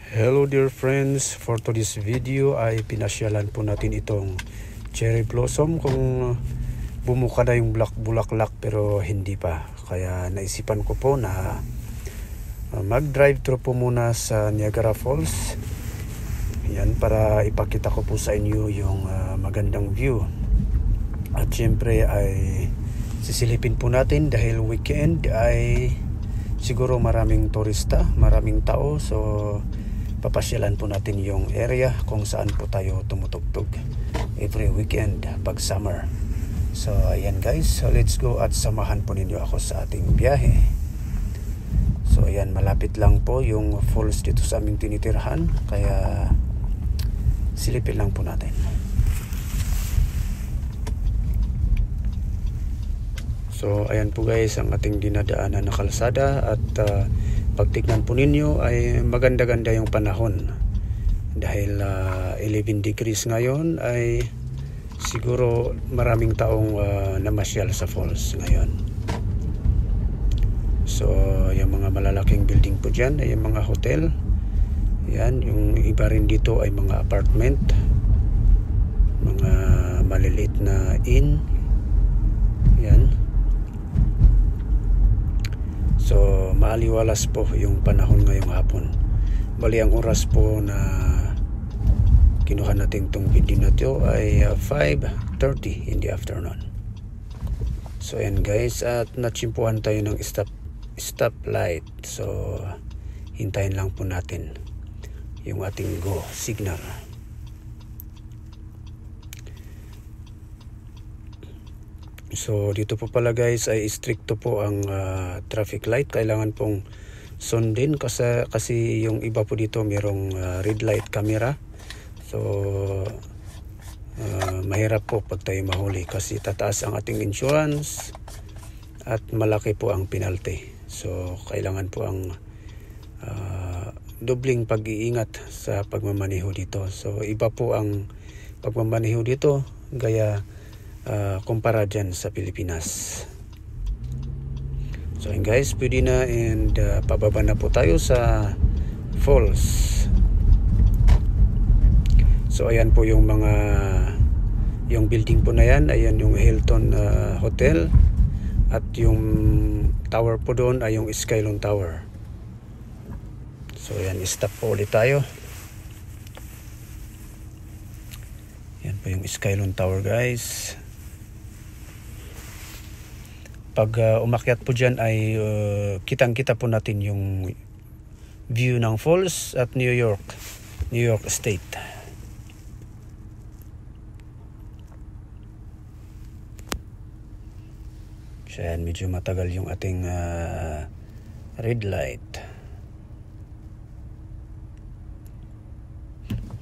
Hello dear friends, for today's video ay pinasyalan po natin itong cherry blossom. Kung bumuka na yung bulaklak pero hindi pa, kaya naisipan ko po na mag-drive through po muna sa Niagara Falls. Yan, para ipakita ko po sa inyo yung magandang view. At syempre ay sisilipin po natin dahil weekend ay siguro maraming turista, maraming tao. So papasyalan po natin yung area kung saan po tayo tumutugtog every weekend pag summer. So ayan guys, so let's go at samahan po ninyo ako sa ating biyahe. So ayan, malapit lang po yung falls dito sa aming tinitirhan, kaya silipin lang po natin. So ayan po guys ang ating dinadaanan na kalsada, at pagtignan po ninyo ay maganda-ganda yung panahon. Dahil 11 degrees ngayon ay siguro maraming taong namasyal sa falls ngayon. So yung mga malalaking building po dyan ay yung mga hotel. Yan, yung iba rin dito ay mga apartment, mga maliliit na inn. Yan. So maaliwalas po yung panahon ngayong hapon. Bali ang oras po na kinuha natin itong video na ito ay 5:30 in the afternoon. So ayan guys, at natsimpuhan tayo ng stop light. So hintayin lang po natin yung ating go signal. So dito po pala guys ay stricto po ang traffic light. Kailangan pong sundin kasi yung iba po dito mayroong red light camera. So mahirap po pag tayo mahuli kasi tataas ang ating insurance at malaki po ang penalty. So kailangan po ang dobling pag-iingat sa pagmamaneho dito. So iba po ang pagmamaneho dito gaya kumpara dyan sa Pilipinas. So yun guys, pwede na, and pababa na po tayo sa falls. So ayan po yung yung building po na yan, ayan yung Hilton Hotel, at yung tower po doon ay yung Skylon Tower. So ayan, stop po ulit tayo. Yan po yung Skylon Tower guys. Pag umakyat po dyan ay kitang-kita po natin yung view ng falls at New York State. So yan, medyo matagal yung ating red light.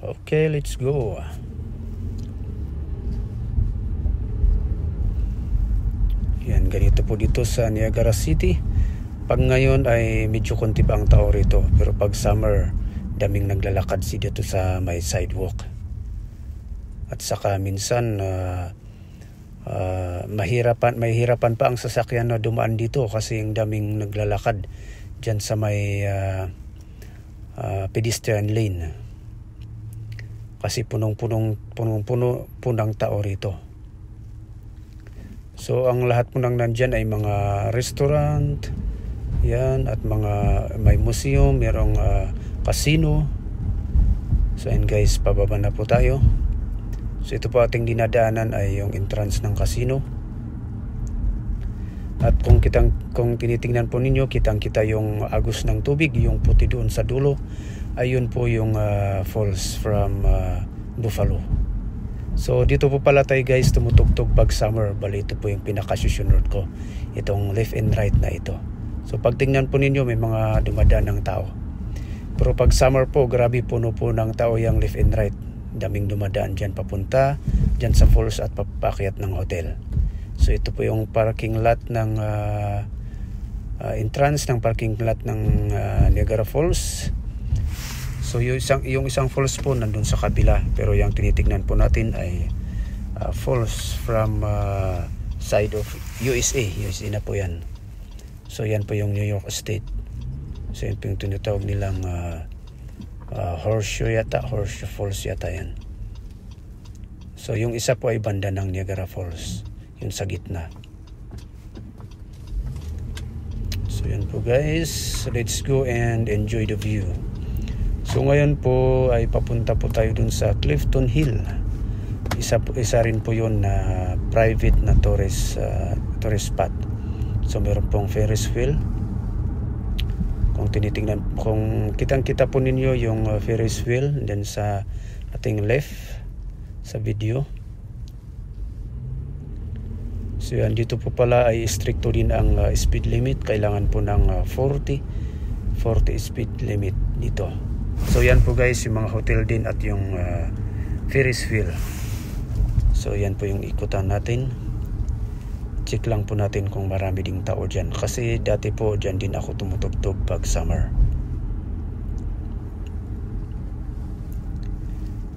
Okay, let's go. Yan, ganito po dito sa Niagara City. Pag ngayon ay medyo konti pa ang tao rito, pero pag summer daming naglalakad dito sa may sidewalk. At saka minsan mahirapan pa ang sasakyan na dumaan dito kasi yung daming naglalakad dyan sa may pedestrian lane. Kasi punong-puno ng tao rito. So ang lahat po nang nandyan ay mga restaurant, yan, at mga may museum, mayroong casino. So and guys, pababa na po tayo. So ito po ating dinadaanan ay yung entrance ng casino. At kung tinitingnan po ninyo, kitang-kita yung agos ng tubig, yung puti doon sa dulo. Ayun po yung falls from Buffalo. So dito po pala tayo guys tumutugtog pag summer. Bali ito po yung pinaka-susunod ko, itong left and right na ito. So pag tingnan po ninyo may mga dumadaan ng tao. Pero pag summer po, grabe puno po ng tao yung left and right. Daming dumadaan dyan papunta dyan sa falls at papakyat ng hotel. So ito po yung parking lot ng entrance ng parking lot ng Niagara Falls. So yung isang falls po nandun sa kabila, pero yung tinitignan po natin ay falls from side of USA na po yan. So yan po yung New York State. So yan po yung tinatawag nilang Horseshoe Falls yata yan. So yung isa po ay banda ng Niagara Falls, yung sa gitna. So yan po guys, let's go and enjoy the view. So ngayon po ay papunta po tayo dun sa Clifton Hill. Isa rin po yun na private na tourist spot. So meron pong Ferris wheel. Kung kitang-kita po ninyo yung Ferris wheel, then sa ating left sa video. So yan, dito po pala ay stricto din ang speed limit. Kailangan po ng 40 speed limit dito. So yan po guys, yung mga hotel din at yung Ferris wheel. So yan po yung ikutan natin. Check lang po natin kung marami ding tao dyan. Kasi dati po dyan din ako tumutugtog pag summer.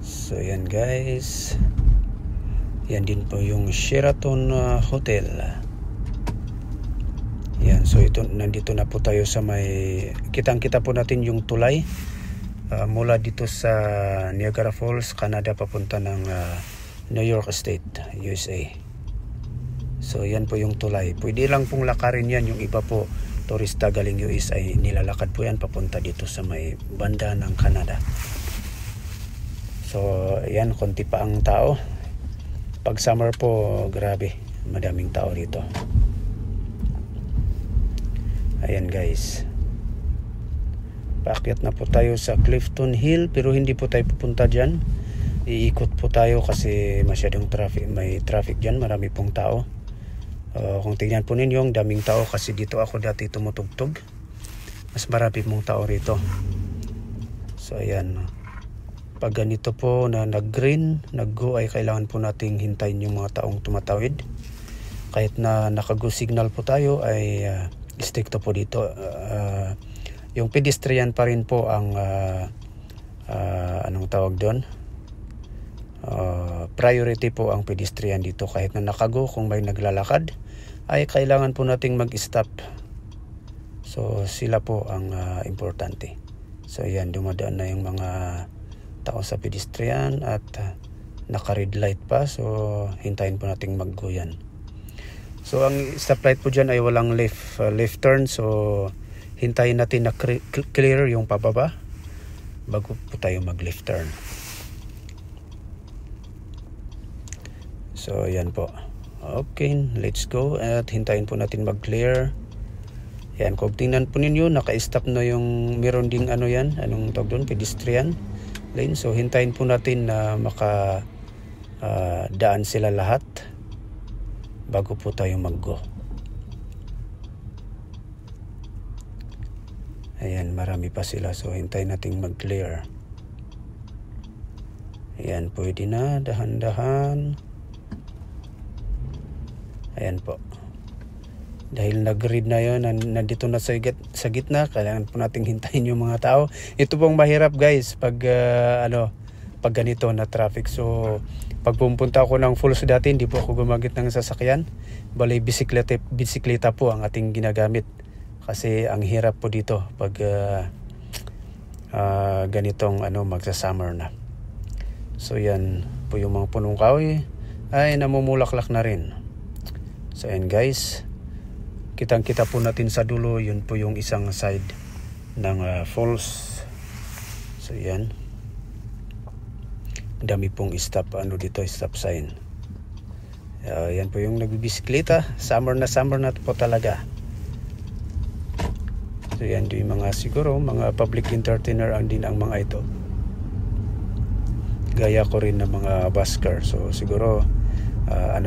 So yan guys. Yan din po yung Sheraton Hotel. Yan, so nandito na po tayo sa may kitang-kita po natin yung tulay mula dito sa Niagara Falls, Canada papunta ng New York State, USA. So yan po yung tulay. Pwede lang pong lakarin yan. Yung iba po turista galing US ay nilalakad po yan papunta dito sa may banda ng Canada. So yan, konti pa ang tao. Pag summer po, grabe, madaming tao dito. Ayan guys, paakyat na po tayo sa Clifton Hill, pero hindi po tayo pupunta dyan. Iikot po tayo kasi masyadong may traffic dyan, marami pong tao. Kung tingnan po ninyo, ang daming tao kasi dito ako dati tumutugtog. Mas marami mong tao rito. So ayan, pag ganito po na nag-green, nag-go, ay kailangan po nating hintayin yung mga taong tumatawid. Kahit na naka-go signal po tayo ay stricto po dito. Yung pedestrian pa rin po ang anong tawag doon? Priority po ang pedestrian dito. Kahit na naka-go, kung may naglalakad ay kailangan po nating mag-stop. So sila po ang importante. So ayan, dumadaan na yung mga tao sa pedestrian at naka-red light pa. So hintayin po nating mag-go yan. So ang stoplight po dyan ay walang left turn. So hintayin natin na clear yung pababa bago po tayo mag-left turn. So ayan po. Okay, let's go. At hintayin po natin mag-clear. Yan, kung tingnan po ninyo, naka-stop na yung meron ding ano yan, anong tawag doon, pedestrian lane. So hintayin po natin na daan sila lahat bago po tayo mag-go. Ayan, marami pa sila. So hintayin natin mag-clear. Ayan, pwede na, dahan-dahan. Ayan po. Dahil nag-read na yun, nandito na sa gitna, kailangan po nating hintayin yung mga tao. Ito pong mahirap guys pag pag ganito na traffic. So pag pumunta ako ng Falls dati, hindi po ako gumamit ng sasakyan. Bali bisikleta po ang ating ginagamit. Kasi ang hirap po dito pag ganitong magsa-summer na. So yan po yung mga punong kahoy ay namumulaklak na rin. So ayan guys, kitang-kita po natin sa dulo, yun po yung isang side ng falls. So yan, dami pong stop stop sign. Yan po yung nagbibisikleta. Summer na po talaga. So yan yung siguro mga public entertainer din ang mga ito. Gaya ko rin ng mga busker. So siguro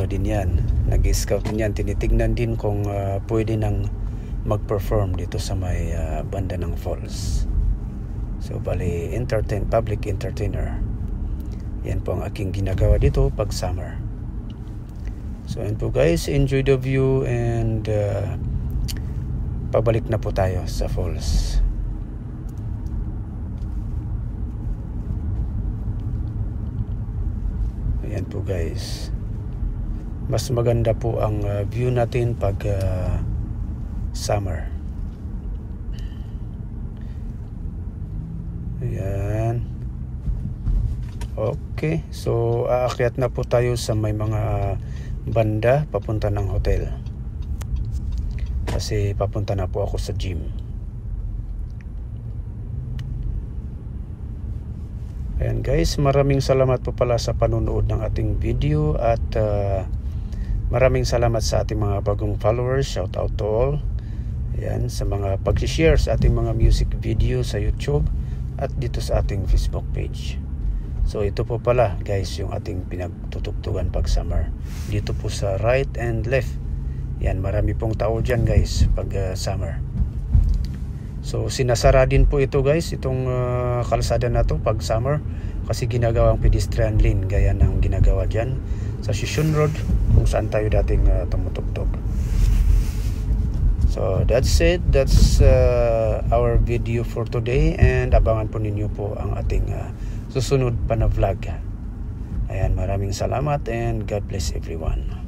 din yan, nag-scout din yan, tinitignan din kung pwede nang mag-perform dito sa may banda ng falls. So bali public entertainer. Yan po ang aking ginagawa dito pag summer. So yan po guys, enjoy the view and pabalik na po tayo sa falls. Ayan po guys, mas maganda po ang view natin pag summer. Ayan. Okay, so aakyat na po tayo sa may mga banda papunta ng hotel. Kasi papunta na po ako sa gym. Ayan guys, maraming salamat po pala sa panonood ng ating video. At maraming salamat sa ating mga bagong followers. Shout out to all. Ayan, sa mga pag-share sa ating mga music video sa YouTube at dito sa ating Facebook page. So ito po pala guys yung ating pinagtutugtugan pag summer. Dito po sa right and left. Yan, marami pong tao dyan guys pag summer. So sinasara din po ito guys, itong kalsada na to pag summer. Kasi ginagawang pedestrian lane gaya ng ginagawa dyan sa Sisson Road kung saan tayo dating tumutugtog. So that's it. That's our video for today. And abangan po ninyo po ang ating susunod pa na vlog. Ayan, maraming salamat and God bless everyone.